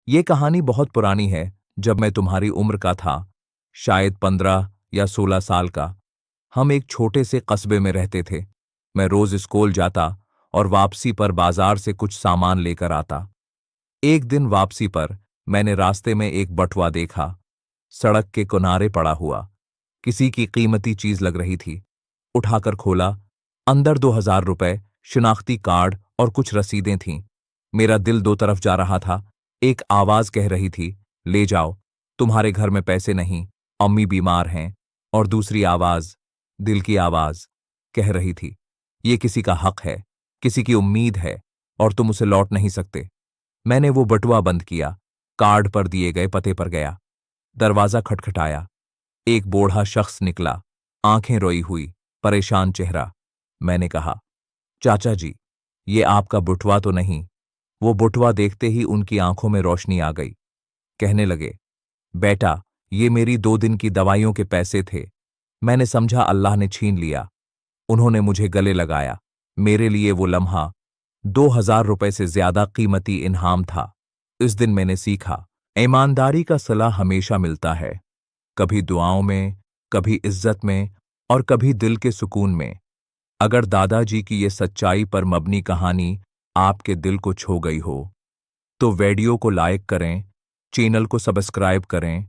ये कहानी बहुत पुरानी है। जब मैं तुम्हारी उम्र का था, शायद 15 या 16 साल का, हम एक छोटे से कस्बे में रहते थे। मैं रोज स्कूल जाता और वापसी पर बाजार से कुछ सामान लेकर आता। एक दिन वापसी पर मैंने रास्ते में एक बटुआ देखा, सड़क के किनारे पड़ा हुआ। किसी की कीमती चीज लग रही थी। उठाकर खोला। अंदर 2000 रुपए, शिनाख्ती कार्ड और कुछ रसीदें थीं। मेरा दिल दो तरफ जा रहा था। एक आवाज कह रही थी, ले जाओ, तुम्हारे घर में पैसे नहीं, अम्मी बीमार हैं। और दूसरी आवाज, दिल की आवाज, कह रही थी, ये किसी का हक है, किसी की उम्मीद है, और तुम उसे लौट नहीं सकते। मैंने वो बटुआ बंद किया, कार्ड पर दिए गए पते पर गया। दरवाजा खटखटाया। एक बूढ़ा शख्स निकला, आंखें रोई हुई, परेशान चेहरा। मैंने कहा, चाचा जी, ये आपका बटुआ तो नहीं? वो बटुआ देखते ही उनकी आंखों में रोशनी आ गई। कहने लगे, बेटा, ये मेरी 2 दिन की दवाइयों के पैसे थे। मैंने समझा अल्लाह ने छीन लिया। उन्होंने मुझे गले लगाया। मेरे लिए वो लम्हा 2000 रुपए से ज्यादा कीमती इनाम था। इस दिन मैंने सीखा, ईमानदारी का सलाह हमेशा मिलता है, कभी दुआओं में, कभी इज्जत में, और कभी दिल के सुकून में। अगर दादाजी की ये सच्चाई पर मबनी कहानी आपके दिल को छू गई हो, तो वीडियो को लाइक करें, चैनल को सब्सक्राइब करें